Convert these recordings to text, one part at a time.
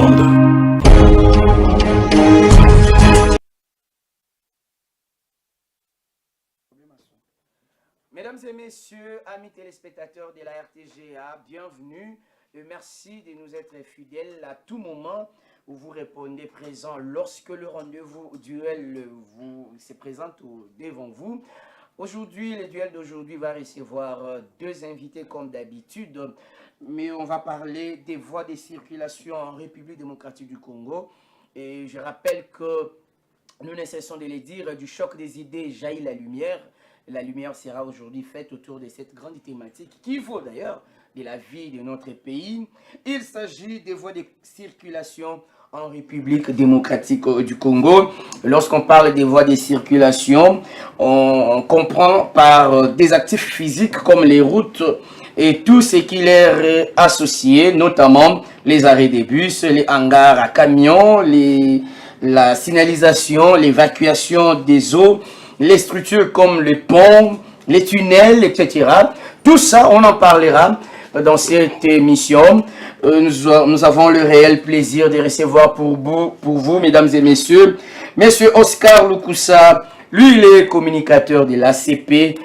monde. Mesdames et messieurs, amis téléspectateurs de la RTGA, bienvenue et merci de nous être fidèles à tout moment où vous répondez présent lorsque le rendez-vous duel se présente devant vous. Aujourd'hui, le duel d'aujourd'hui va recevoir deux invités comme d'habitude, mais on va parler des voies de circulation en République démocratique du Congo. Et je rappelle que nous ne cessons de le dire, du choc des idées jaillit la lumière. La lumière sera aujourd'hui faite autour de cette grande thématique qui vaut d'ailleurs de la vie de notre pays. Il s'agit des voies de circulation en République démocratique du Congo. Lorsqu'on parle des voies de circulation, on comprend par des actifs physiques comme les routes et tout ce qui leur est associé, notamment les arrêts des bus, les hangars à camions, la signalisation, l'évacuation des eaux, les structures comme les ponts, les tunnels, etc. Tout ça, on en parlera dans cette émission. Nous avons le réel plaisir de recevoir pour vous, mesdames et messieurs, Monsieur Oscar Lukusa. Lui, il est communicateur de l'ACP,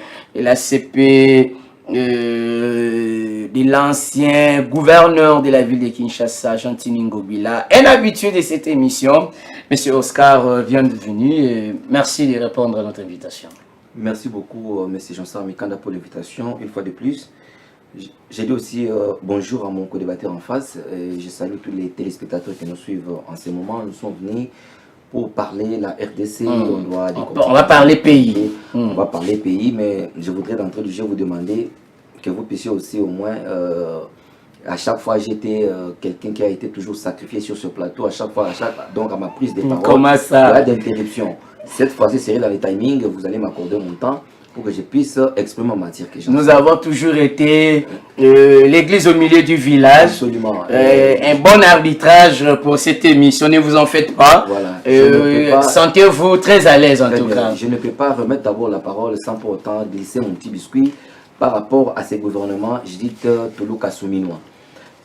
de l'ancien gouverneur de la ville de Kinshasa, Gentini Ngobila, un habitué de cette émission. Monsieur Oscar, bienvenue et merci de répondre à notre invitation. Merci beaucoup, Monsieur Jean-Sarr Mikanda, pour l'invitation, une fois de plus. J'ai dit aussi bonjour à mon co-débatteur en face. Et je salue tous les téléspectateurs qui nous suivent en ce moment. Nous sommes venus pour parler la RDC. On va parler pays. On va parler pays, mais je voudrais d'entrée du jeu vous demander que vous puissiez aussi au moins... à chaque fois, j'étais quelqu'un qui a été toujours sacrifié sur ce plateau. À chaque fois, donc à ma prise de parole, comment ça? Il y a d'interruption. Cette fois-ci, c'est dans les timings. Vous allez m'accorder mon temps pour que je puisse exprimer ma matière. Nous avons toujours été l'église au milieu du village. Absolument. Un bon arbitrage pour cette émission, ne vous en faites pas. Voilà. Sentez-vous très à l'aise en tout cas. Je ne peux pas remettre d'abord la parole sans pour autant glisser mon petit biscuit par rapport à ces gouvernements, je dis Toulou Kassouminois.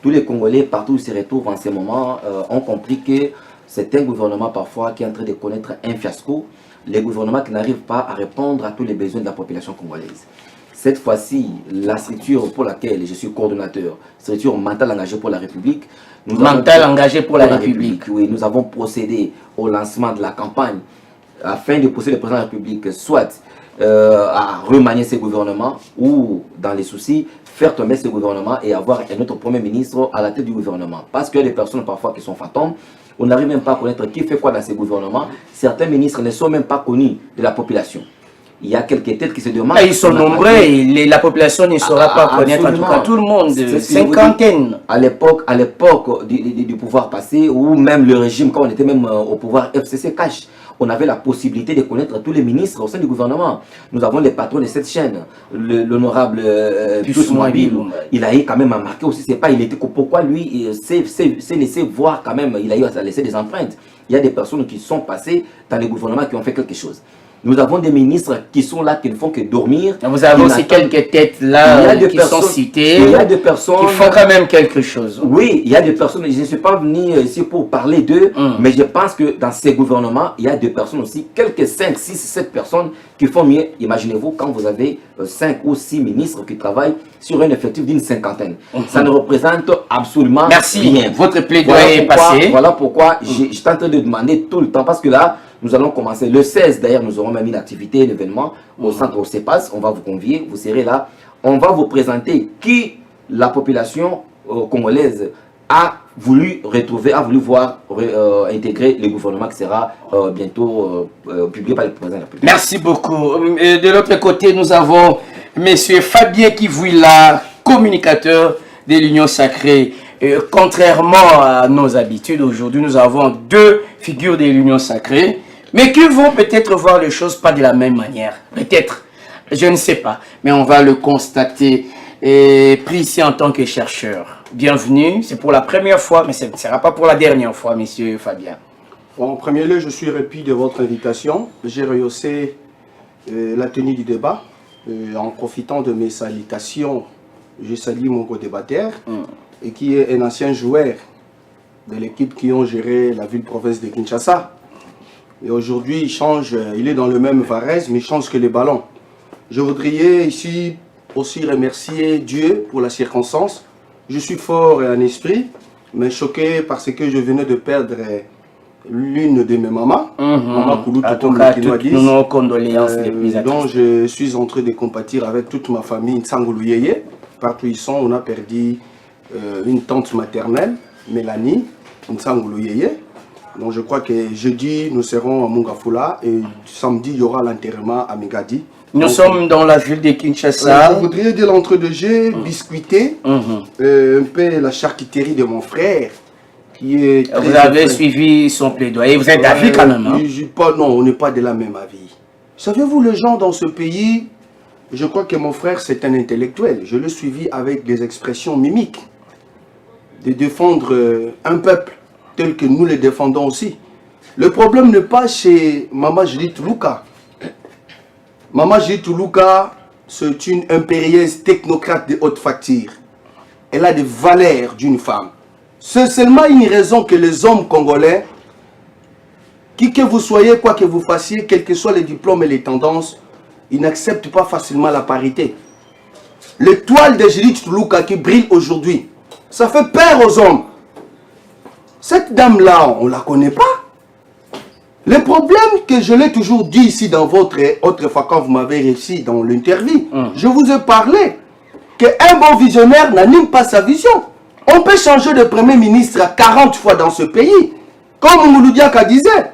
Tous les Congolais, partout où ils se retrouvent en ce moment, ont compris que c'est un gouvernement parfois qui est en train de connaître un fiasco. Les gouvernements qui n'arrivent pas à répondre à tous les besoins de la population congolaise. Cette fois-ci, la structure pour laquelle je suis coordonnateur, structure mentale engagée pour la République. Engagée pour la République. Oui, nous avons procédé au lancement de la campagne afin de pousser le président de la République soit à remanier ces gouvernements ou, dans les soucis, faire tomber ces gouvernements et avoir un autre Premier ministre à la tête du gouvernement. Parce qu'il y a des personnes parfois qui sont fantômes, on n'arrive même pas à connaître qui fait quoi dans ces gouvernements. Certains ministres ne sont même pas connus de la population. Il y a quelques têtes qui se demandent... Ils sont nombreux et la population ne saura pas connaître en tout cas tout le monde, cinquantaine. À l'époque du pouvoir passé, ou même le régime, quand on était même au pouvoir FCC Cash, on avait la possibilité de connaître tous les ministres au sein du gouvernement. Nous avons les patrons de cette chaîne, l'honorable Pius Mouabil. Il a eu quand même à marquer aussi, c'est pas, il était, pourquoi lui s'est laissé voir quand même, il a eu à laisser des empreintes. Il y a des personnes qui sont passées dans les gouvernements qui ont fait quelque chose. Nous avons des ministres qui sont là, qui ne font que dormir. Vous avez aussi quelques têtes là qui sont citées. Il y a des personnes qui font quand même quelque chose. Oui, il y a des personnes, je ne suis pas venu ici pour parler d'eux, mais je pense que dans ces gouvernements, il y a des personnes aussi, quelques 5, 6, 7 personnes qui font mieux. Imaginez-vous quand vous avez 5 ou 6 ministres qui travaillent sur un effectif d'une cinquantaine. Ça ne représente absolument rien. Votre plaidoyer est passé. Voilà pourquoi je suis en train de demander tout le temps, parce que là, nous allons commencer le 16, d'ailleurs, nous aurons même une activité, un événement au centre au CEPAS. On va vous convier, vous serez là. On va vous présenter qui la population congolaise a voulu retrouver, a voulu voir intégrer le gouvernement qui sera bientôt publié par le président de la République. Merci beaucoup. De l'autre côté, nous avons M. Fabien Kivouila, communicateur de l'Union Sacrée. Contrairement à nos habitudes, aujourd'hui, nous avons deux figures de l'Union Sacrée, mais qui vont peut-être voir les choses pas de la même manière. Peut-être, je ne sais pas, mais on va le constater. Et pris ici en tant que chercheur. Bienvenue, c'est pour la première fois, mais ce ne sera pas pour la dernière fois, monsieur Fabien. Bon, en premier lieu, je suis ravi de votre invitation. J'ai rehaussé la tenue du débat. En profitant de mes salutations, je salue mon co-débatteur, et qui est un ancien joueur de l'équipe qui ont géré la ville-province de Kinshasa. Et aujourd'hui, il change, il est dans le même Varese, mais il change que les ballons. Je voudrais ici aussi remercier Dieu pour la circonstance. Je suis fort en esprit, mais choqué parce que je venais de perdre l'une de mes mamans, Maman Koulou, en tout cas, toutes nos condoléances les plus dont je suis en train de compatir avec toute ma famille Ntsangulu Yeye. Partout où ils sont, on a perdu une tante maternelle, Mélanie Ntsangulu Yeye. Donc je crois que jeudi, nous serons à Mungafula et samedi, il y aura l'enterrement à Migadi. Nous sommes dans la ville de Kinshasa. Je voudrais dire l'entre deux jeux, biscuiter un peu la charcuterie de mon frère. Qui est vous avez suivi son plaidoyer, vous êtes d'avis quand même. Hein? Non, on n'est pas de la même avis. Savez-vous, les gens dans ce pays, je crois que mon frère c'est un intellectuel. Je l'ai suivi avec des expressions mimiques. De défendre un peuple tel que nous le défendons aussi. Le problème n'est pas chez Mama Judith Luka. Mama Judith Luka, c'est une impérieuse technocrate de haute facture. Elle a des valeurs d'une femme. C'est seulement une raison que les hommes congolais, qui que vous soyez, quoi que vous fassiez, quels que soient les diplômes et les tendances, ils n'acceptent pas facilement la parité. L'étoile de Judith Luka qui brille aujourd'hui, ça fait peur aux hommes. Cette dame-là, on ne la connaît pas. Le problème que je l'ai toujours dit ici dans votre autre fois quand vous m'avez réussi dans l'interview, je vous ai parlé qu'un bon visionnaire n'anime pas sa vision. On peut changer de premier ministre à 40 fois dans ce pays. Comme Mouloudiaka disait,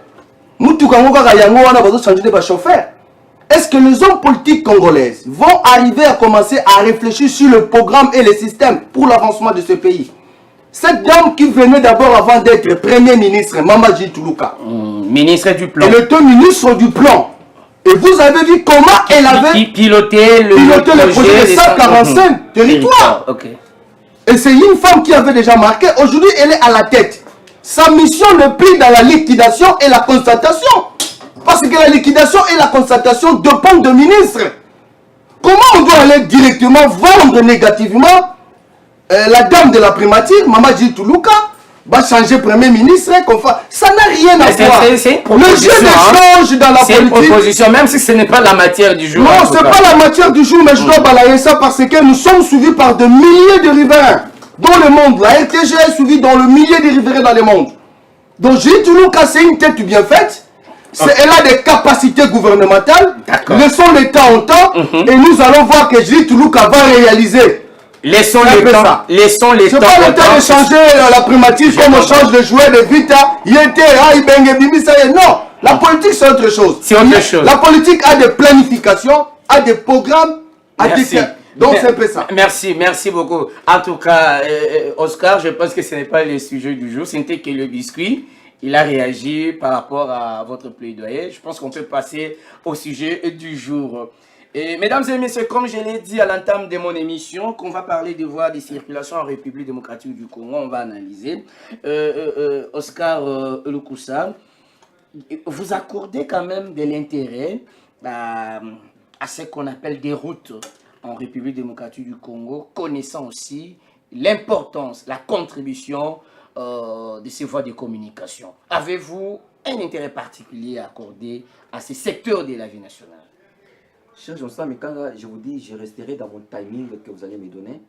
est-ce que les hommes politiques congolais vont arriver à commencer à réfléchir sur le programme et le système pour l'avancement de ce pays? Cette dame qui venait d'abord avant d'être premier ministre, Mamaji Toulouka, ministre du plan. Elle était ministre du plan. Et vous avez vu comment elle avait piloté le projet de 145 territoires. Et c'est une femme qui avait déjà marqué. Aujourd'hui, elle est à la tête. Sa mission n'est plus dans la liquidation et la constatation. Parce que la liquidation et la constatation dépendent de ministres. Comment on doit aller directement vendre négativement la dame de la primature, Mamaji Toulouka, va changer premier ministre, ça n'a rien à voir. Le jeu d'échange dans la politique. C'est une proposition, même si ce n'est pas la matière du jour. Non, ce n'est pas la matière du jour, mais je dois balayer ça parce que nous sommes suivis par de milliers de riverains dans le monde. La RTG est suivie dans le millier de riverains dans le monde. Donc Judith Toulouka, c'est une tête bien faite. Elle a des capacités gouvernementales. Laissons l'État en temps et nous allons voir que Judith Toulouka va réaliser. Laissons les temps. Laissons les temps. C'est pas le temps de changer la primature comme on change de jouet de Vita. Non, la politique c'est autre chose. C'est autre chose. La politique a des planifications, a des programmes, a des... Donc c'est un peu ça. Merci beaucoup. En tout cas, Oscar, je pense que ce n'est pas le sujet du jour. C'était que le biscuit. Il a réagi par rapport à votre plaidoyer. Je pense qu'on peut passer au sujet du jour. Et, mesdames et messieurs, comme je l'ai dit à l'entame de mon émission, qu'on va parler des voies de circulation en République démocratique du Congo, on va analyser. Oscar Lukusa, vous accordez quand même de l'intérêt à ce qu'on appelle des routes en République démocratique du Congo, connaissant aussi l'importance, la contribution de ces voies de communication. Avez-vous un intérêt particulier à accorder à ces secteurs de la vie nationale? Cher Jean-Sam, mais quand je vous dis, je resterai dans mon timing que vous allez me donner.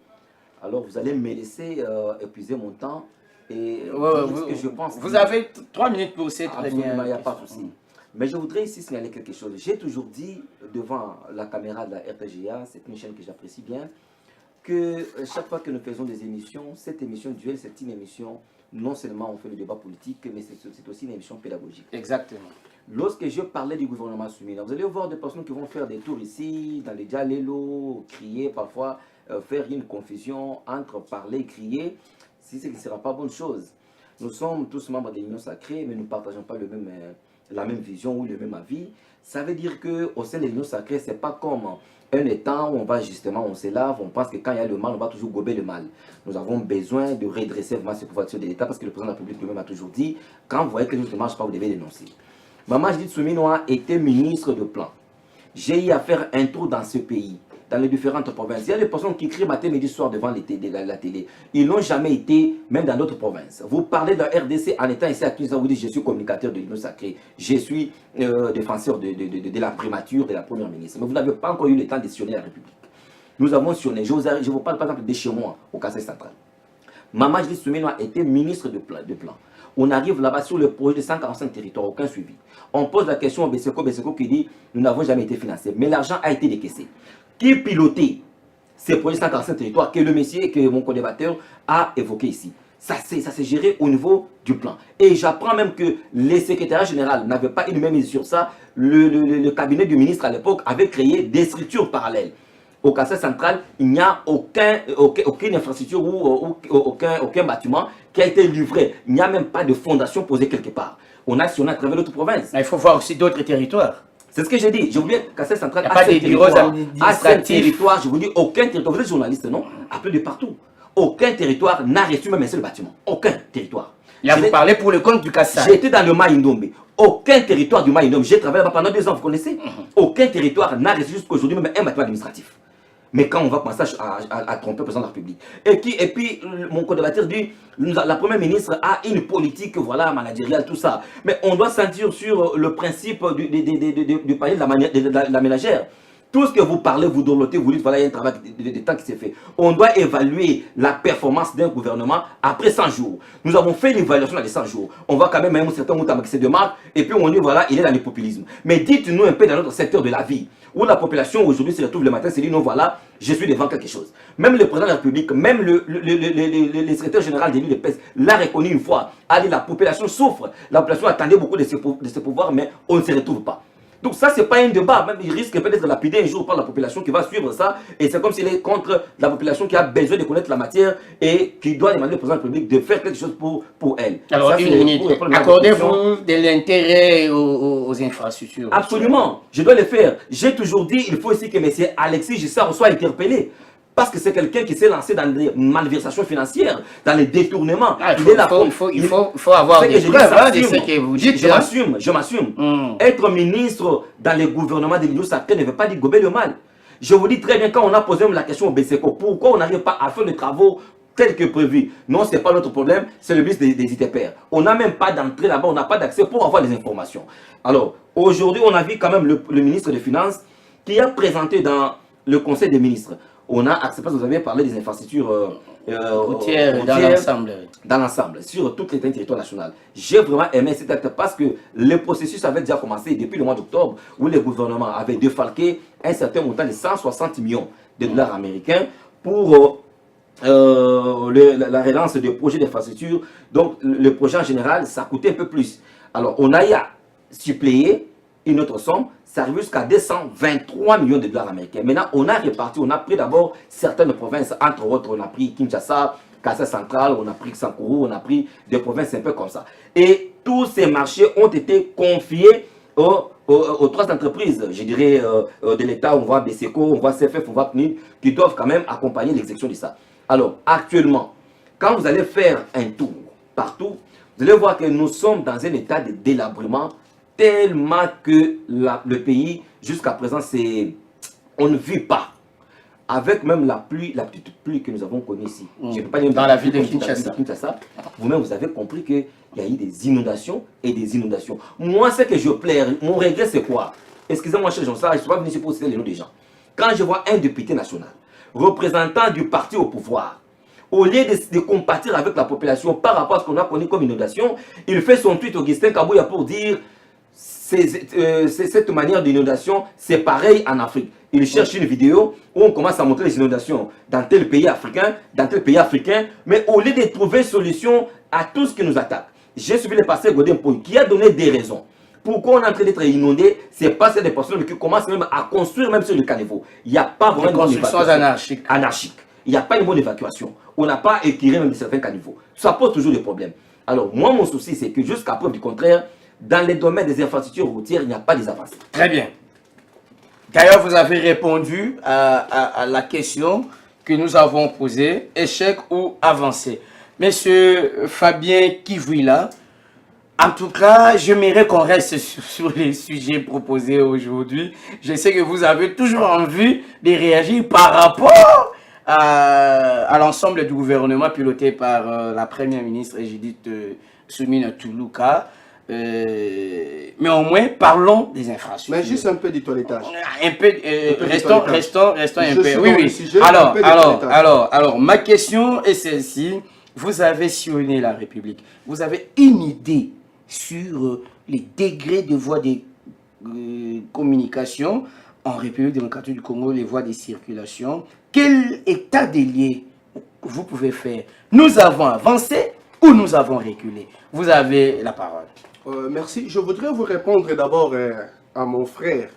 Alors, vous allez me laisser épuiser mon temps et ce que je pense. Vous avez 3 minutes pour cette première. Il n'y a pas de souci. Mais je voudrais ici signaler quelque chose. J'ai toujours dit devant la caméra de la RTGA, c'est une chaîne que j'apprécie bien, que chaque fois que nous faisons des émissions, cette émission Duel, c'est une émission, non seulement on fait le débat politique, mais c'est aussi une émission pédagogique. Exactement. Lorsque je parlais du gouvernement soumis, vous allez voir des personnes qui vont faire des tours ici, dans les dialélos, crier, parfois faire une confusion entre parler et crier, si ce ne sera pas bonne chose. Nous sommes tous membres de l'Union sacrée, mais nous ne partageons pas la même vision ou le même avis. Ça veut dire qu'au sein de l'Union sacrée, ce n'est pas comme un étang où on va justement, on se lave, on pense que quand il y a le mal, on va toujours gober le mal. Nous avons besoin de redresser vraiment ce pouvoir de l'État parce que le président de la République lui-même a toujours dit, quand vous voyez que les choses ne marchent pas, vous devez dénoncer. Maman Judith Souminoa était ministre de plan. J'ai eu à faire un tour dans ce pays. dans les différentes provinces. Il y a des personnes qui crient matin, midi, soir devant la télé. Ils n'ont jamais été, même dans d'autres provinces. Vous parlez de la RDC en étant ici à Kinshasa, vous dites je suis communicateur de l'Union sacrée, je suis défenseur de la primature de la première ministre. Mais vous n'avez pas encore eu le temps de sillonner la République. Nous avons sillonné. Je vous parle par exemple de chez moi, au Kassai central. Maman Jili Soumeno a été ministre de plan. On arrive là-bas sur le projet de 145 territoires, aucun suivi. On pose la question à Besseko qui dit nous n'avons jamais été financés. Mais l'argent a été décaissé. Qui pilotait ces projets de 145 territoires que le monsieur, que mon co-débatteur a évoqué ici? Ça s'est géré au niveau du plan. Et j'apprends même que les secrétaires généraux n'avaient pas une même mise sur ça. Le cabinet du ministre à l'époque avait créé des structures parallèles. Au Kassai central, il n'y a aucune infrastructure ou aucun bâtiment qui a été livré. Il n'y a même pas de fondation posée quelque part. On a sillonné à travers d'autres provinces. Il faut voir aussi d'autres territoires. C'est ce que j'ai dit. J'ai oublié Kassai central. Il n'y a pas des bureaux administratifs. Territoire, je vous dis, aucun territoire. Vous êtes journaliste, non? Appelez de partout. Aucun territoire n'a reçu même un seul bâtiment. Aucun territoire. Là, vous parlez pour le compte du Kassai. J'étais dans le Maïndombe. Aucun territoire du Maïndombe. J'ai travaillé là-bas pendant 2 ans, vous connaissez? Aucun territoire n'a reçu jusqu'à aujourd'hui même un bâtiment administratif. Mais quand on va commencer à tromper le président de la République. Et puis, mon co-débatteur dit, la première ministre a une politique, voilà, managériale, tout ça. Mais on doit sentir sur le principe du panier de la ménagère. Tout ce que vous parlez, vous dorlotez, vous dites, voilà, il y a un travail de temps qui s'est fait. On doit évaluer la performance d'un gouvernement après 100 jours. Nous avons fait l'évaluation dans les 100 jours. On voit quand même un certain nombre de marques, et puis on dit, voilà, il est dans le populisme. Mais dites-nous un peu dans notre secteur de la vie, où la population aujourd'hui se retrouve le matin, se dit, non, voilà, je suis devant quelque chose. Même le président de la République, même le secrétaire général de l'île de Pes l'a reconnu une fois. A dit, la population souffre. La population attendait beaucoup de ses pouvoirs, mais on ne se retrouve pas. Donc ça, ce n'est pas un débat. Même il risque peut-être d'être lapidé un jour par la population qui va suivre ça. Et c'est comme s'il est contre la population qui a besoin de connaître la matière et qui doit demander au président de la République de faire quelque chose pour elle. Alors, une minute. Accordez-vous de l'intérêt aux infrastructures? Absolument. Je dois le faire. J'ai toujours dit, il faut aussi que M. Alexis Gissar soit interpellé. Parce que c'est quelqu'un qui s'est lancé dans des malversations financières, dans les détournements. Il faut avoir des preuves de ce que vous dites. Je m'assume. Être ministre dans les gouvernements de l'Union sacrée ne veut pas dire gober le mal. Je vous dis très bien, quand on a posé la question au BCECO, pourquoi on n'arrive pas à faire les travaux tels que prévu? Non, ce n'est pas notre problème, c'est le ministre des ITPR. On n'a même pas d'entrée là-bas, on n'a pas d'accès pour avoir les informations. Alors, aujourd'hui, on a vu quand même le ministre des Finances qui a présenté dans le Conseil des ministres. On a accepté, parce que vous avez parlé des infrastructures routières dans l'ensemble, sur tout le territoire national. J'ai vraiment aimé cet acte parce que le processus avait déjà commencé depuis le mois d'octobre où le gouvernement avait défalqué un certain montant de 160 millions de dollars américains pour la relance des projets d'infrastructure. Donc le projet en général, ça coûtait un peu plus. Alors on a eu à suppléer une autre somme, ça arrive jusqu'à 223 millions de dollars américains. Maintenant, on a réparti, on a pris d'abord certaines provinces, entre autres, on a pris Kinshasa, Kassai central, on a pris Sankourou, on a pris des provinces un peu comme ça. Et tous ces marchés ont été confiés aux 3 entreprises, je dirais, de l'État. On voit BCECO, on voit CFF, on voit PNUD, qui doivent quand même accompagner l'exécution de ça. Alors, actuellement, quand vous allez faire un tour partout, vous allez voir que nous sommes dans un état de délabrement tellement que le pays, jusqu'à présent, on ne vit pas. Avec même la petite pluie que nous avons connue ici. Je ne peux pas dire dans la ville de Kinshasa. Vous-même, vous avez compris qu'il y a eu des inondations et des inondations. Moi, ce que je plaire, mon regret, c'est quoi? Excusez-moi, cher Jean, ça, je ne suis pas venu ici pour citer les noms des gens. Quand je vois un député national, représentant du parti au pouvoir, au lieu de compatir avec la population par rapport à ce qu'on a connu comme inondation, il fait son tweet Augustin Kabouya pour dire cette manière d'inondation, c'est pareil en Afrique. Il cherche une vidéo où on commence à montrer les inondations dans tel pays africain, mais au lieu de trouver solution à tout ce qui nous attaque. J'ai suivi le pasteur Godin Pouy qui a donné des raisons. Pourquoi on est en train d'être inondé? C'est parce que des personnes qui commencent même à construire même sur le caniveau. Il n'y a pas vraiment de construction anarchique. Il n'y a pas une bonne évacuation. On n'a pas éclairé même certains caniveaux. Ça pose toujours des problèmes. Alors moi, mon souci, c'est que jusqu'à preuve du contraire, dans les domaines des infrastructures routières, il n'y a pas des avancées. Très bien. D'ailleurs, vous avez répondu à la question que nous avons posée, échec ou avancé. Monsieur Fabien Kivouila, En tout cas, j'aimerais qu'on reste sur les sujets proposés aujourd'hui. Je sais que vous avez toujours envie de réagir par rapport à l'ensemble du gouvernement piloté par la première ministre Judith Soumina Toulouka. Mais au moins, parlons des infrastructures. Mais juste un peu du toilettage. Un peu, restons un peu. Oui, oui. Sujet, Alors, ma question est celle-ci. Vous avez sillonné la République. Vous avez une idée sur les degrés de voies de communication en République démocratique du Congo, les voies de circulation. Quel état des lieux vous pouvez faire? Nous avons avancé ou nous avons reculé? Vous avez la parole. Merci. Je voudrais vous répondre d'abord à mon frère,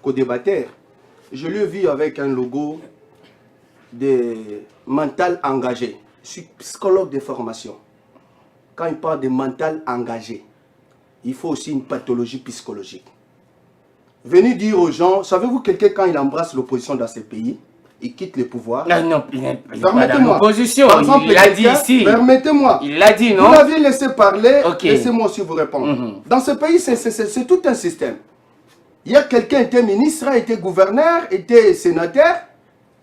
co-débatteur. Je le vis avec un logo de mental engagé. Je suis psychologue de formation. Quand il parle de mental engagé, il faut aussi une pathologie psychologique. Venez dire aux gens, savez-vous quelqu'un quand il embrasse l'opposition dans ces pays, il quitte le pouvoir. Non, il n'est pas dans l'opposition. Par exemple, il l'a dit ici. Permettez-moi. Il l'a dit, non? Vous l'avez laissé parler, Okay. laissez-moi aussi vous répondre. Dans ce pays, c'est tout un système. Il y a quelqu'un qui était ministre, était gouverneur, était sénateur.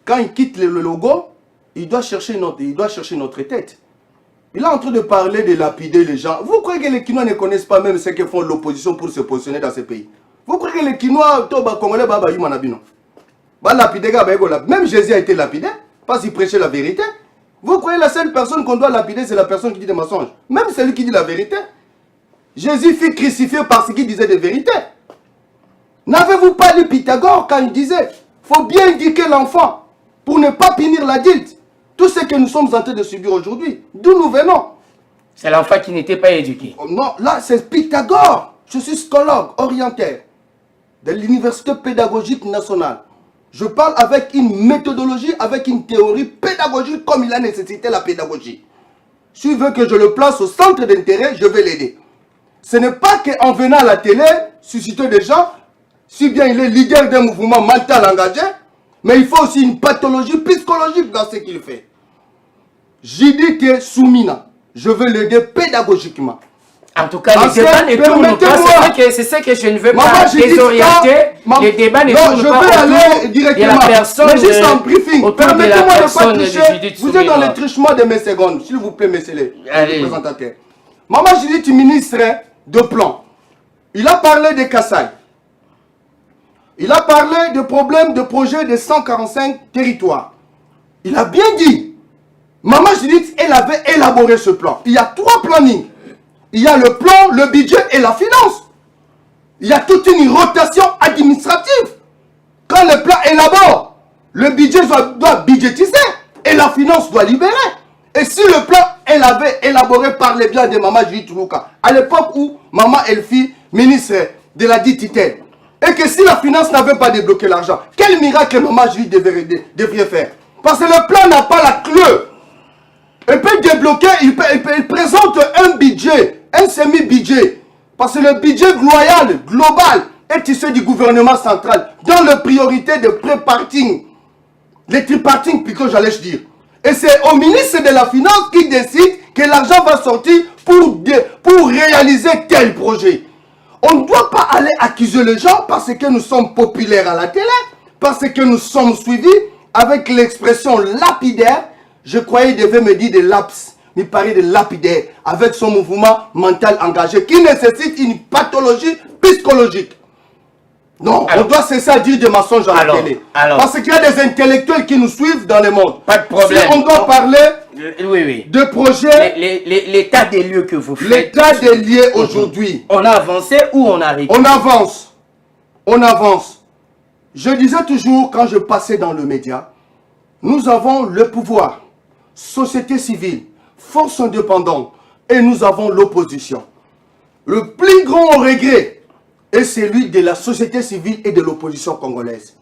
Quand il quitte le logo, il doit chercher notre tête. Il est en train de parler de lapider les gens. Vous croyez que les Kinois ne connaissent pas même ce que font l'opposition pour se positionner dans ces pays? Vous croyez que les Kinois, Congolais, même Jésus a été lapidé parce qu'il prêchait la vérité. Vous croyez que la seule personne qu'on doit lapider, c'est la personne qui dit des mensonges? Même celui qui dit la vérité. Jésus fut crucifié parce qu'il disait des vérités. N'avez-vous pas lu Pythagore quand il disait faut bien éduquer l'enfant pour ne pas punir l'adulte? Tout ce que nous sommes en train de subir aujourd'hui, d'où nous venons? C'est l'enfant qui n'était pas éduqué. Oh non, là c'est Pythagore. Je suis psychologue orientaire de l'Université pédagogique nationale. Je parle avec une méthodologie, avec une théorie pédagogique comme il a nécessité la pédagogie. S'il veut que je le place au centre d'intérêt, je vais l'aider. Ce n'est pas qu'en venant à la télé, susciter des gens, si bien il est leader d'un mouvement mental engagé, mais il faut aussi une pathologie psychologique dans ce qu'il fait. J'ai dit que Soumina, je veux l'aider pédagogiquement. En tout cas, les débats ne tournent pas. C'est ce que je ne veux pas désorienter. Les débats ne tournent pas autour de la personne. Mais juste en briefing, permettez-moi de ne pas tricher. Vous êtes dans le trichement de mes secondes, s'il vous plaît, messieurs les présentateurs. Maman Judith, ministre de plan. Il a parlé de Kassai. Il a parlé de problèmes de projet de 145 territoires. Il a bien dit. Maman Judith, elle avait élaboré ce plan. Il y a 3 plannings. Il y a le plan, le budget et la finance. Il y a toute une rotation administrative. Quand le plan élabore, le budget doit budgétiser et la finance doit libérer. Et si le plan, elle avait élaboré par les biens de Maman Judith Toulouka, à l'époque où Maman Elfi, ministre de la dite tutelle, et que si la finance n'avait pas débloqué l'argent, quel miracle Maman Judith devrait faire? Parce que le plan n'a pas la clé. Elle peut débloquer, il présente un budget, un semi-budget. Parce que le budget global est issu du gouvernement central, dans la priorité de pré-parting. Les triparting, plutôt j'allais dire. Et c'est au ministre de la Finance qui décide que l'argent va sortir pour réaliser tel projet. On ne doit pas aller accuser les gens parce que nous sommes populaires à la télé, parce que nous sommes suivis avec l'expression lapidaire. Je croyais qu'il devait me dire des laps, mais parler de lapidaire avec son mouvement mental engagé qui nécessite une pathologie psychologique. Non, on doit cesser à dire des mensonges à la télé. Parce qu'il y a des intellectuels qui nous suivent dans le monde. Pas de problème. Si on doit parler de projets, l'état des lieux que vous faites. L'état des lieux aujourd'hui. On a avancé ou on a arrêté? On avance. On avance. Je disais toujours quand je passais dans le média, nous avons le pouvoir, société civile, force indépendante et nous avons l'opposition. Le plus grand regret est celui de la société civile et de l'opposition congolaise.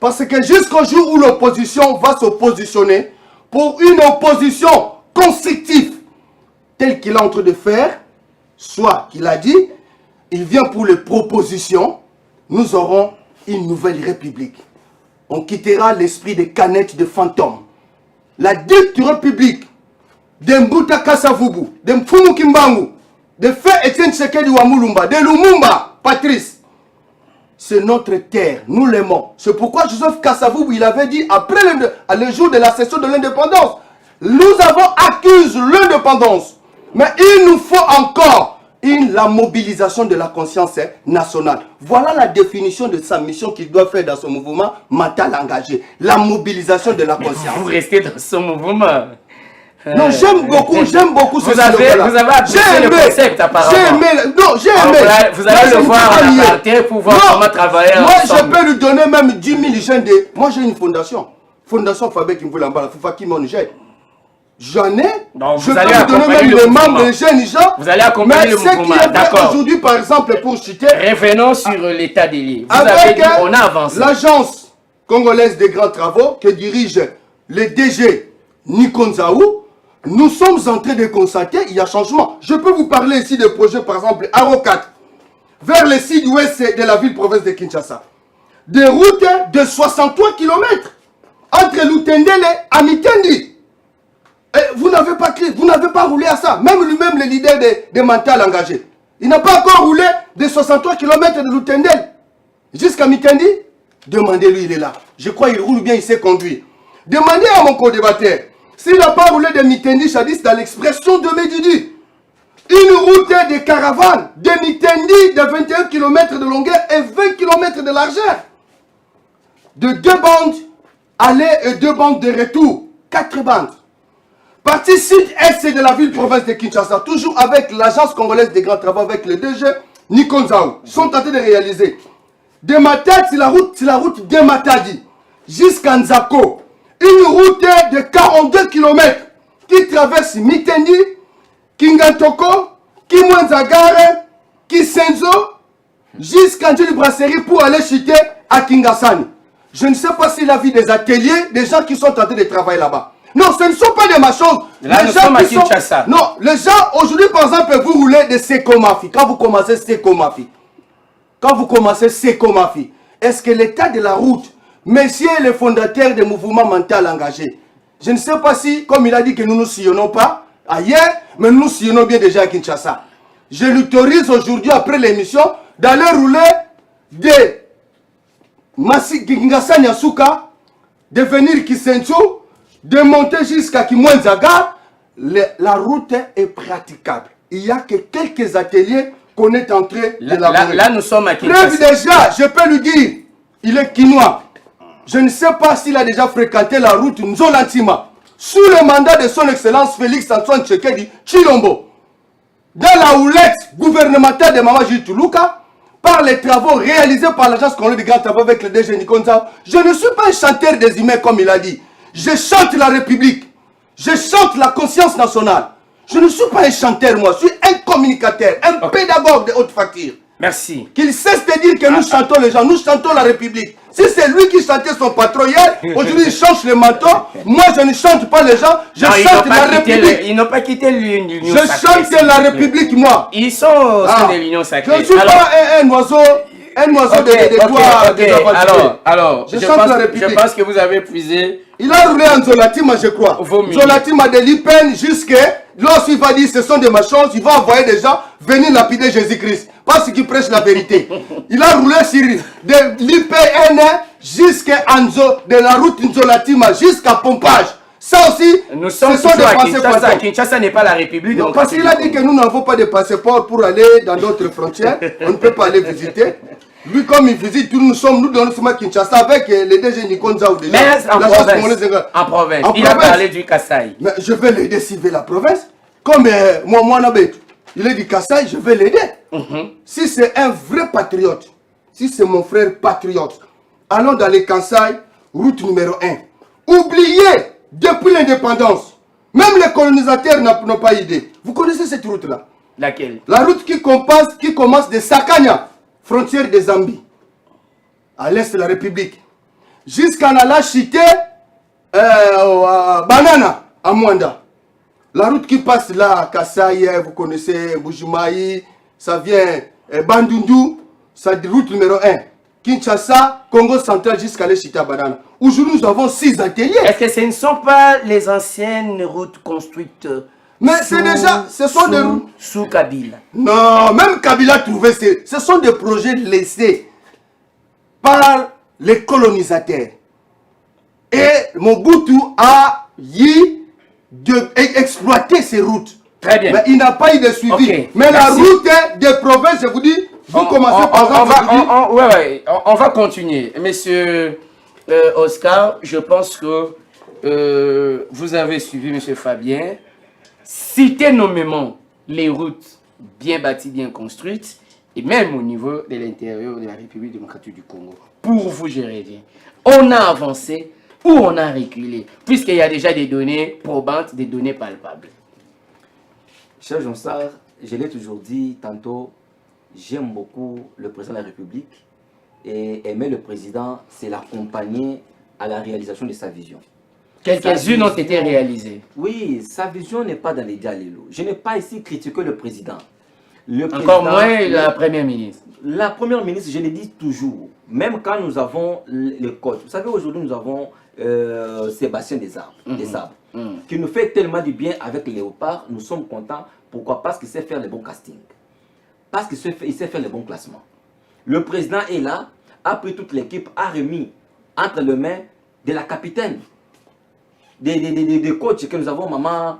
Parce que jusqu'au jour où l'opposition va se positionner pour une opposition constructive, telle qu'il est en train de faire, soit qu'il a dit, il vient pour les propositions, nous aurons une nouvelle république. On quittera l'esprit des canettes de fantômes. La dite république de Mbuta Kasavubu, de Mfumu Kimbangu, de Feu Etienne Tshisekedi Wamulumba, de Lumumba, Patrice. C'est notre terre, nous l'aimons. C'est pourquoi Joseph Kasavubu, il avait dit, après le jour de la session de l'indépendance, nous avons acquis l'indépendance. Mais il nous faut encore la mobilisation de la conscience nationale. Voilà la définition de sa mission qu'il doit faire dans son mouvement mental engagé. La mobilisation de la conscience. Vous restez dans ce mouvement. Non, j'aime beaucoup ce vous avez apprécié le concept apparemment. J'ai aimé. Non, j'ai aimé. Vous allez le voir en aparté pour voir comment travailler moi, ensemble. Je peux lui donner même 10 000 jeunes de... Moi, j'ai une fondation. Fondation Fabien Kimboulamba, Foufaki Monugé. J'en ai. Donc, je peux lui donner même les membres, les jeunes gens. Vous allez accompagner le mouvement. D'accord. Aujourd'hui, par exemple, pour citer... Revenons sur l'état des lieux. Vous avez dit, on a avancé. L'agence congolaise des grands travaux que dirige le DG Nikonzaou, nous sommes en train de constater il y a changement. Je peux vous parler ici de projets, par exemple, Aro4, vers le sud-ouest de la ville-province de Kinshasa. Des routes de 63 km entre Lutendele et Mitendi. Et vous n'avez pas roulé à ça. Même lui-même, le leader des mental engagés. Il n'a pas encore roulé de 63 km de Lutendele jusqu'à Mitendi. Demandez-lui, il est là. Je crois qu'il roule bien, il sait conduire. Demandez à mon co-débatteur. S'il n'a pas roulé de Mitendi, Chadis, dans l'expression de Medidi. Une route de caravane de Mitendi de 21 km de longueur et 20 km de largeur. De 2 bandes aller et 2 bandes de retour. 4 bandes. Partie sud-est de la ville-province de Kinshasa, toujours avec l'agence congolaise des grands travaux, avec le DG Nikonzaou, sont en train de réaliser. De Matadi, c'est la route de Matadi jusqu'à Nzako. Une route de 42 km qui traverse Mitendi, Kingantoko, Kimwenzagare, Kisenzo, jusqu'à Ndjili Brasserie pour aller chuter à Kingasani. Je ne sais pas s'il a vu des ateliers, des gens qui sont en train de travailler là-bas. Non, ce ne sont pas des machins. Là, nous sommes à Kinshasa. Non, les gens, aujourd'hui, par exemple, vous roulez de Sekomafi. Quand vous commencez Sekomafi, est-ce que l'état de la route, messieurs les fondateurs des mouvements mentaux engagés, je ne sais pas si, comme il a dit que nous ne sillonnons pas ailleurs, mais nous sillonnons bien déjà à Kinshasa. Je l'autorise aujourd'hui, après l'émission, d'aller rouler de Kingasani Asuka, de venir Kisencho, de monter jusqu'à Kimwenzaga. La route est praticable. Il n'y a que quelques ateliers qu'on est en train de laborer. Là, nous sommes à Kinshasa. Preuve déjà, je peux lui dire, il est quinois. Je ne sais pas s'il a déjà fréquenté la route Nzolantima, sous le mandat de son excellence Félix Antoine Tshisekedi Tshilombo. Dans la houlette gouvernementale de Mama Jituluka, par les travaux réalisés par l'agence congolaise de grands travaux avec le DG Nikonzaou, je ne suis pas un chanteur des humains comme il a dit. Je chante la République. Je chante la conscience nationale. Je ne suis pas un chanteur, moi. Je suis un communicateur, un pédagogue de haute facture. Merci. Qu'il cesse de dire que nous chantons les gens. Nous chantons la République. Si c'est lui qui chantait son patron hier, aujourd'hui il change le manteau. Moi, je ne chante pas les gens. Je chante la République. Ils n'ont pas quitté l'Union sacrée. Je chante la République, moi. Ils sont au sein de l'Union sacrée. Je ne suis pas un oiseau. Un oiseau de doigts. Alors, je pense que vous avez puisé. Il a roulé en Zolatima, je crois. Zolatima de l'Ipen jusqu'à... Lorsqu'il va dire ce sont des machins, il va envoyer des gens venir lapider Jésus-Christ. Parce qu'il prêche la vérité. Il a roulé sur de l'IPN jusqu'à Anzo, de la route Nzolatima jusqu'à Pompage. Ça aussi, nous sommes toujours à Kinshasa. Kinshasa n'est pas la République. Donc parce qu'il a dit que nous n'avons pas de passeport pour aller dans d'autres frontières. On ne peut pas aller visiter. Lui, comme il visite, nous dans le Kinshasa avec les DG Nikonzaou déjà. Mais en province. Il a parlé du Kasaï. Mais je vais l'aider s'il veut la province. Comme moi, il est du Kasaï, je vais l'aider. Si c'est un vrai patriote, si c'est mon frère patriote, allons dans les Kasaï, route numéro 1. Oubliez, depuis l'indépendance, même les colonisateurs n'ont pas idée. Vous connaissez cette route-là? Laquelle? La route qui commence de Sakanya, frontière de Zambie, à l'est de la République, jusqu'à Nalachité, Banana, à Mwanda. La route qui passe là, à Kasaï, vous connaissez, Bujumaï, ça vient Bandundu, c'est route numéro 1. Kinshasa, Congo central jusqu'à l'Echita Banana. Aujourd'hui, nous avons 6 ateliers. Est-ce que ce ne sont pas les anciennes routes construites? Mais c'est déjà, ce sont des routes. sous Kabila. Non, même Kabila trouvait, ce sont des projets laissés par les colonisateurs. Et Mobutu a eu d'exploiter ces routes. Très bien. Mais il n'a pas eu de suivi. Okay, mais merci. la route des provinces, je vous dis, vous commencez par exemple. On va continuer. Monsieur Oscar, je pense que vous avez suivi Monsieur Fabien. Citez nommément les routes bien bâties, bien construites, et même au niveau de l'intérieur de la République démocratique du Congo. Pour vous gérer bien. On a avancé ou on a reculé, puisqu'il y a déjà des données probantes, des données palpables. Cher Jean Sarr, je l'ai toujours dit tantôt, j'aime beaucoup le président de la République et aimer le président, c'est l'accompagner à la réalisation de sa vision. Quelques-unes ont été réalisées. Oui, sa vision n'est pas dans les dialogues. Je n'ai pas ici critiqué le président. Encore moins la première ministre. La première ministre, je le dis toujours, même quand nous avons le code. Vous savez, aujourd'hui, nous avons Sébastien Desarbres, qui nous fait tellement du bien avec Léopard. Nous sommes contents. Pourquoi? Parce qu'il sait faire les bons castings. Parce qu'il sait faire les bons classements. Le président est là, a pris toute l'équipe, a remis entre les mains de la capitaine, des coachs que nous avons, maman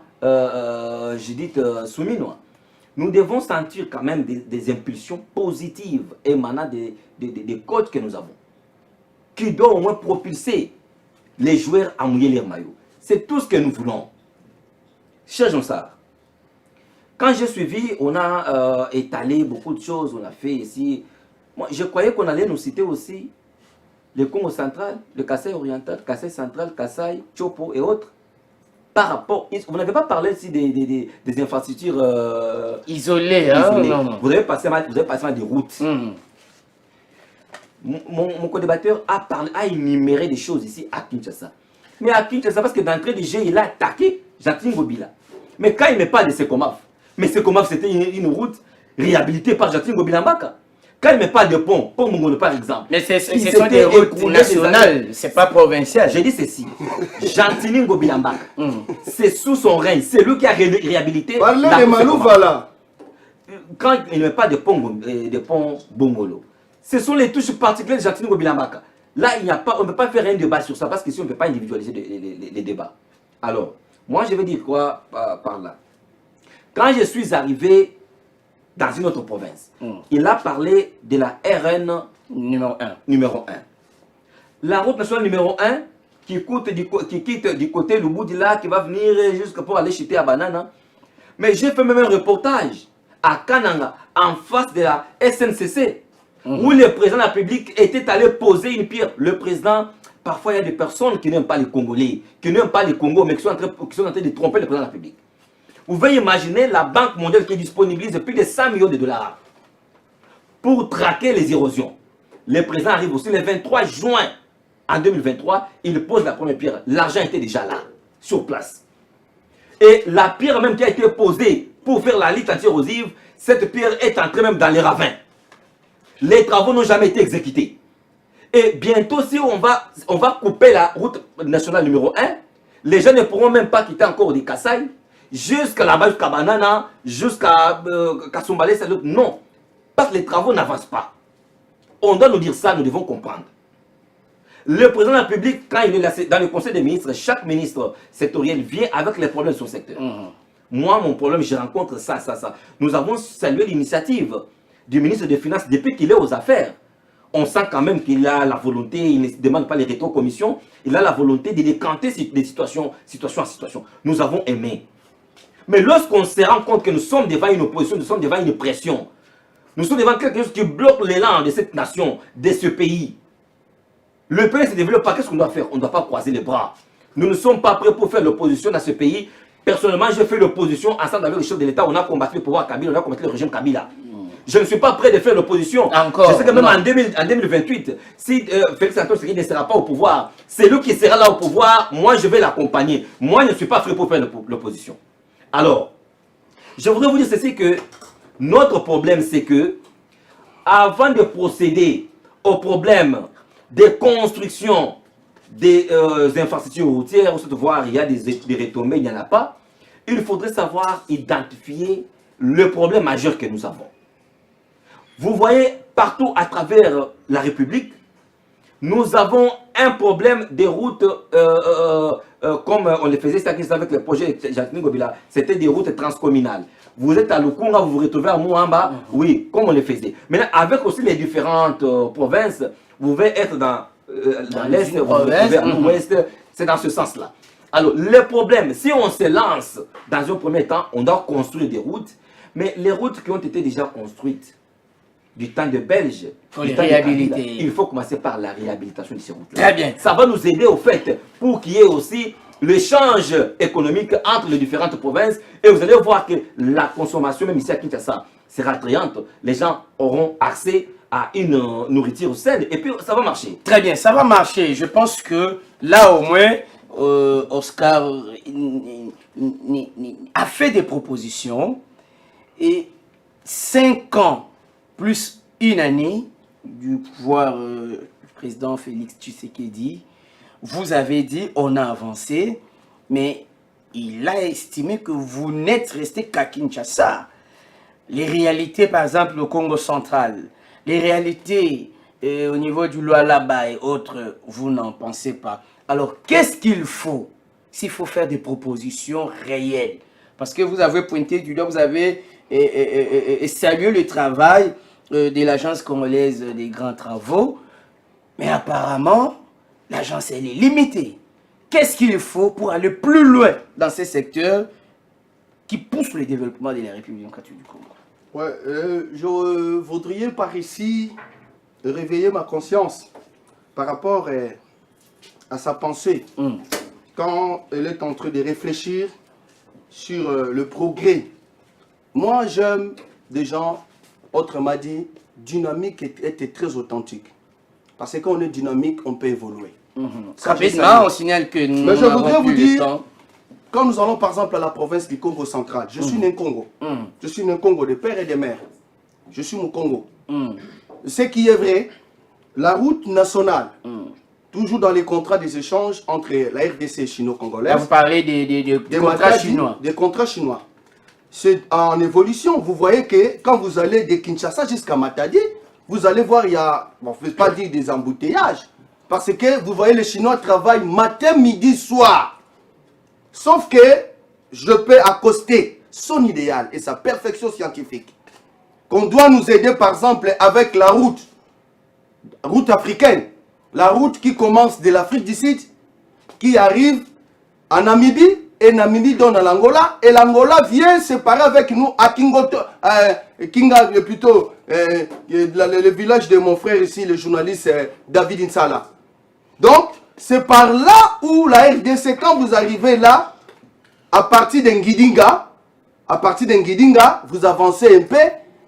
Judith Souminois. Nous devons sentir quand même des impulsions positives émanant des coachs que nous avons, qui doivent au moins propulser les joueurs à mouiller les maillots. C'est tout ce que nous voulons. Cher Jean Sarr, quand j'ai suivi, on a étalé beaucoup de choses, on a fait ici. Moi, je croyais qu'on allait nous citer aussi le Congo central, le Kasaï oriental, Kasaï central, Kasaï, Chopo et autres. Par rapport, vous n'avez pas parlé ici des infrastructures isolées. Hein? Isolées. Non, non. Vous avez passé mal des routes. Mon co-débatteur a énuméré des choses ici à Kinshasa. Mais à Kinshasa, parce que d'entrée du jeu, il a attaqué Jacqueline Gobila. Mais quand il ne met pas de Sekomaf, mais Sekomaf c'était une route réhabilitée par Jacqueline Gobila Mbaka. Quand il ne met pas de pont, pour Mongono par exemple. Mais ce sont des routes nationales, c'est pas provincial. J'ai dit ceci. Jacqueline Gobila Mbaka, c'est sous son règne, c'est lui qui a réhabilité. Parlez de Malouva là. Quand il ne met pas de pont Bongolo, ce sont les touches particulières de Jacqueline Gobila Mbaka. Là, on ne peut pas faire un débat sur ça parce que si on ne peut pas individualiser les débats. Alors, moi je vais dire quoi par là. Quand je suis arrivé dans une autre province, il a parlé de la RN numéro 1. La route nationale numéro 1 qui quitte du côté Lubudila, qui va venir jusqu'à pour aller chuter à Banana. Mais j'ai fait même un reportage à Kananga, en face de la SNCC, où le président de la République était allé poser une pierre. Le président, parfois il y a des personnes qui n'aiment pas les Congolais, qui n'aiment pas les Congos, mais qui sont en train de tromper le président de la République. Vous pouvez imaginer la Banque mondiale qui disponibilise plus de 100 millions de dollars pour traquer les érosions. Le président arrive aussi le 23 juin en 2023, il pose la première pierre. L'argent était déjà là, sur place. Et la pierre même qui a été posée pour faire la lutte anti-érosive, cette pierre est entrée même dans les ravins. Les travaux n'ont jamais été exécutés. Et bientôt, si on va couper la route nationale numéro 1, les gens ne pourront même pas quitter encore des Kasaï, jusqu'à là-bas, jusqu'à Banana, jusqu'à Kasumbalé, non. Parce que les travaux n'avancent pas. On doit nous dire ça, nous devons comprendre. Le président de la République, quand il est dans le conseil des ministres, chaque ministre sectoriel vient avec les problèmes de son secteur. Moi, mon problème, je rencontre ça. Nous avons salué l'initiative du ministre des Finances depuis qu'il est aux affaires. On sent quand même qu'il a la volonté, il ne demande pas les rétro-commissions, il a la volonté de décanter des situations en situation. Nous avons aimé. Mais lorsqu'on se rend compte que nous sommes devant une opposition, nous sommes devant une pression, nous sommes devant quelque chose qui bloque l'élan de cette nation, de ce pays. Le pays ne se développe pas, qu'est-ce qu'on doit faire? On ne doit pas croiser les bras. Nous ne sommes pas prêts pour faire l'opposition dans ce pays. Personnellement, j'ai fait l'opposition ensemble avec le chef de l'État. On a combattu le pouvoir Kabila, on a combattu le régime Kabila. Je ne suis pas prêt de faire l'opposition. Encore. Je sais que même en 2028, si Félix Antoine Tshisekedi ne sera pas au pouvoir, c'est lui qui sera là au pouvoir, moi je vais l'accompagner. Moi je ne suis pas prêt pour faire l'opposition. Alors, je voudrais vous dire ceci que notre problème c'est que avant de procéder au problème des constructions des infrastructures routières, où se voir il y a des retombées, il n'y en a pas, il faudrait savoir identifier le problème majeur que nous avons. Vous voyez, partout à travers la République, nous avons un problème des routes comme on le faisait avec le projet de Jacqueline Gobila. C'était des routes transcommunales. Vous êtes à Lukunga, vous vous retrouvez à Mouamba, oui, comme on le faisait. Maintenant, avec aussi les différentes provinces, vous pouvez être dans l'Est, vous vous retrouvez à l'Ouest, c'est dans ce sens-là. Alors, le problème, si on se lance dans un premier temps, on doit construire des routes, mais les routes qui ont été déjà construites, du temps de Belge, il faut commencer par la réhabilitation de ces routes-là. Très bien. Ça va nous aider au fait pour qu'il y ait aussi l'échange économique entre les différentes provinces et vous allez voir que la consommation, même ici à Kinshasa, sera attrayante. Les gens auront accès à une nourriture saine et puis ça va marcher. Très bien, ça va marcher. Je pense que là au moins, Oscar a fait des propositions et 5 ans plus une année du pouvoir du président Félix Tshisekedi, vous avez dit on a avancé, mais il a estimé que vous n'êtes resté qu'à Kinshasa. Les réalités, par exemple, au Congo central, les réalités au niveau du Lualaba et autres, vous n'en pensez pas. Alors, qu'est-ce qu'il faut s'il faut faire des propositions réelles? Parce que vous avez pointé du doigt, vous avez salué le travail de l'agence congolaise des grands travaux, mais apparemment, l'agence, elle est limitée. Qu'est-ce qu'il faut pour aller plus loin dans ces secteurs qui poussent le développement de la République démocratique du Congo? Ouais, je voudrais par ici réveiller ma conscience par rapport à sa pensée. Quand elle est en train de réfléchir sur le progrès. Moi, j'aime des gens, autrement dit, dynamiques et très authentiques. Parce que quand on est dynamique, on peut évoluer. Rapidement, on signale que nous mais je voudrais vous dire, temps. quand nous allons par exemple à la province du Congo central, je suis né Congo. Je suis né Congo de père et de mère. Je suis mon Congo. Ce qui est vrai, la route nationale, toujours dans les contrats des échanges entre la RDC et chino-congolaise. Là, vous parlez des contrats chinois. Des contrats chinois. C'est en évolution. Vous voyez que quand vous allez de Kinshasa jusqu'à Matadi, vous allez voir, il y a, bon, je ne vais pas dire des embouteillages, parce que vous voyez, les Chinois travaillent matin, midi, soir. Sauf que je peux accoster son idéal et sa perfection scientifique. Qu'on doit nous aider, par exemple, avec la route africaine. La route qui commence de l'Afrique du Sud, qui arrive en Namibie, et Namibie donne à l'Angola, et l'Angola vient séparer avec nous à Kingoto, Kinga, plutôt, le village de mon frère ici, le journaliste David Insala. Donc, c'est par là où la RDC, quand vous arrivez là, à partir d'Ngidinga, vous avancez un peu,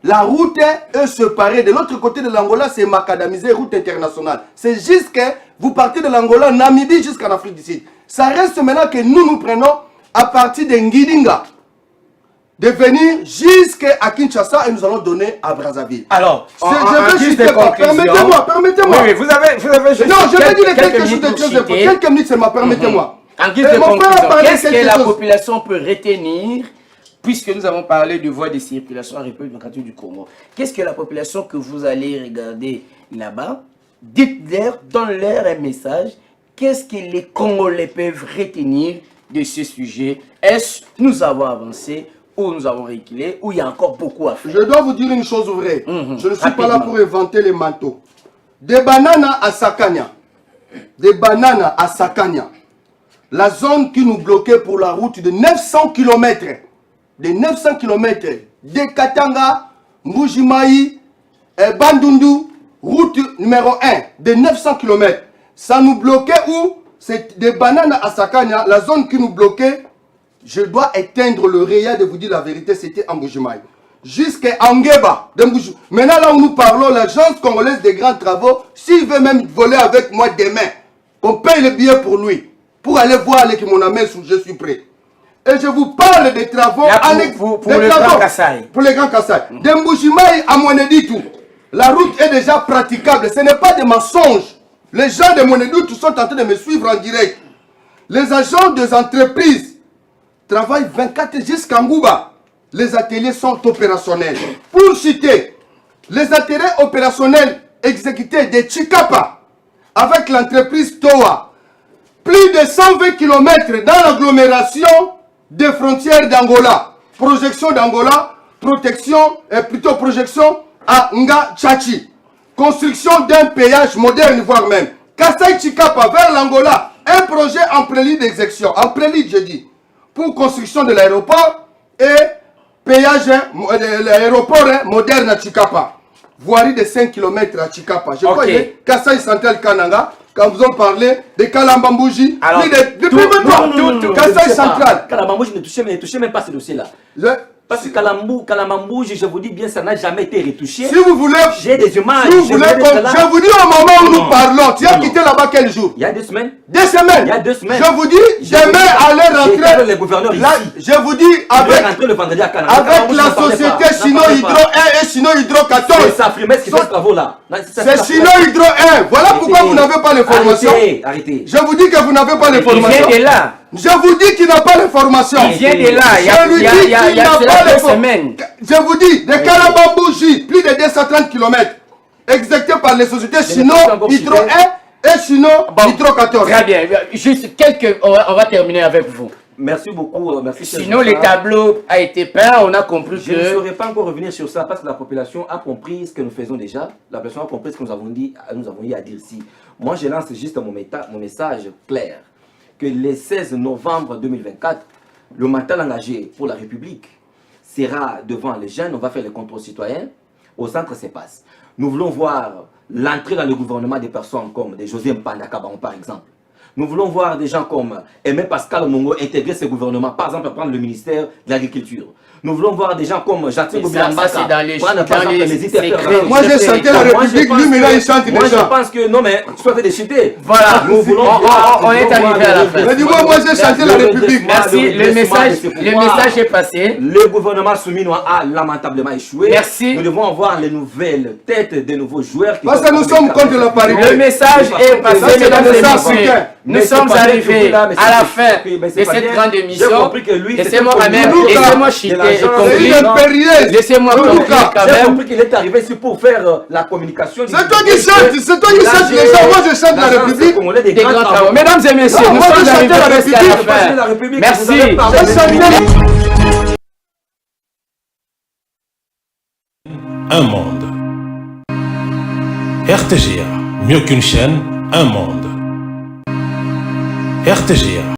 la route est séparée. De l'autre côté de l'Angola, c'est macadamisé, route internationale. C'est juste que vous partez de l'Angola, Namibie, jusqu'en Afrique du Sud. Ça reste maintenant que nous prenons à partir de Ngidinga, de venir jusqu'à Kinshasa et nous allons donner à Brazzaville. Alors, permettez-moi. Oui, vous avez non, je vais dire quelque chose de très important. Quelques minutes seulement, permettez-moi. En guise de conclusion, qu'est-ce que la population peut retenir, puisque nous avons parlé de voies de circulation en République démocratique du Congo? Qu'est-ce que la population que vous allez regarder là-bas, dites-leur, donne-leur un message. Qu'est-ce que les Congolais peuvent retenir de ce sujet? Est-ce que nous avons avancé ou nous avons reculé ou il y a encore beaucoup à faire? Je dois vous dire une chose vraie. Je ne suis pas là pour inventer les manteaux. Des bananes à Sakania. La zone qui nous bloquait pour la route de 900 km. De 900 km. De Katanga, Mbujimaï, Bandundu, route numéro 1. De 900 km. Ça nous bloquait où? C'est des bananes à Sakania, la zone qui nous bloquait. Je dois éteindre le réa de vous dire la vérité, c'était en Mbujimaï. Jusqu'à Angeba. Maintenant, là où nous parlons, l'agence congolaise des grands travaux, s'il veut même voler avec moi demain, on paye le billet pour lui. Pour aller voir avec mon ami, je suis prêt. Et je vous parle des travaux. Pour le Grand Kassai. Pour les Grands Kassai. De Mbujimaï à Moneditu, la route est déjà praticable. Ce n'est pas des mensonges. Les gens de Moneditu sont en train de me suivre en direct. Les agents des entreprises travaillent 24 jusqu'à Ngouba. les ateliers sont opérationnels. Pour citer, les ateliers opérationnels exécutés de Chikapa avec l'entreprise TOA, plus de 120 km dans l'agglomération des frontières d'Angola. Projection d'Angola, projection à Nga Tchachi. Construction d'un péage moderne, voire même. Kassai Chikapa vers l'Angola, un projet en prélude d'exécution, en prélude je dis, pour construction de l'aéroport et péage, l'aéroport moderne à Chikapa. Voirie de 5 km à Chikapa. Je crois que Kassai Central Kananga, quand vous en parlez de Kalambambouji, Kassai Central. Kalambambouji ne touchait même pas ce dossier-là. Parce que Kalambambouji, je vous dis bien, ça n'a jamais été retouché. Si vous voulez, j'ai des images. Si vous voulez, je vous dis au moment où nous parlons, tu as quitté là-bas quel jour? Il y a 2 semaines. 2 semaines. Il y a 2 semaines. Je vous dis, demain allez rentrer. Les gouverneurs ici. Je vous dis, avec la société Chino Hydro 1 et Chino Hydro 14. C'est Safrimex qui fait ce travaux-là. C'est Chino Hydro 1. Voilà pourquoi vous n'avez pas l'information. Arrêtez. Je vous dis que vous n'avez pas l'information. Il vient de là. Je vous dis qu'il n'a pas l'information. Il vient de là. Je lui dis qu'il n'a pas l'information. Je vous dis, de Kalambambouji, plus de 230 km, exécuté par les sociétés Chino Hydro 1 et Chino Hydro 14. Très bien. Juste quelques. On va terminer avec vous. Merci beaucoup. Merci. Sinon, le tableau a été peint. On a compris que. Je ne saurais pas encore revenir sur ça parce que la population a compris ce que nous faisons déjà. La population a compris ce que nous avons dit à dire ici. Moi, je lance juste mon message clair. Que le 16 novembre 2024, le mental engagé pour la République sera devant les jeunes. On va faire les contrôles citoyens au centre CEPAS. Nous voulons voir l'entrée dans le gouvernement des personnes comme des José Mpanda Kabaon par exemple. Nous voulons voir des gens comme Aimé Pascal Mongo intégrer ce gouvernement, par exemple prendre le ministère de l'Agriculture. Nous voulons voir des gens comme Jacques Boubiambaka prendre par exemple les secrets. Moi j'ai chanté la République, lui mais là il chante déjà. Moi je pense que non mais soit de chuter. Voilà, nous voulons on est arrivé à la fin. Mais dis-moi, moi j'ai chanté la République. Merci, le message est passé. Le gouvernement souminois a lamentablement échoué. Merci. Nous devons avoir les nouvelles têtes des nouveaux joueurs. Parce que nous sommes contre la parité. Le message est passé, mesdames et messieurs. Nous sommes arrivés à la fin de cette grande émission. Laissez-moi quand même, laissez-moi chiter. Laissez-moi conclure quand J'ai même. compris qu'il est arrivé ici pour faire la communication. C'est toi qui chantes, c'est toi qui chantes les gens. Moi je chante la République. Des grands travaux. Mesdames et messieurs, nous sommes arrivés à la fin. Merci. Un monde. RTGA, mieux qu'une chaîne, un monde. RTGA.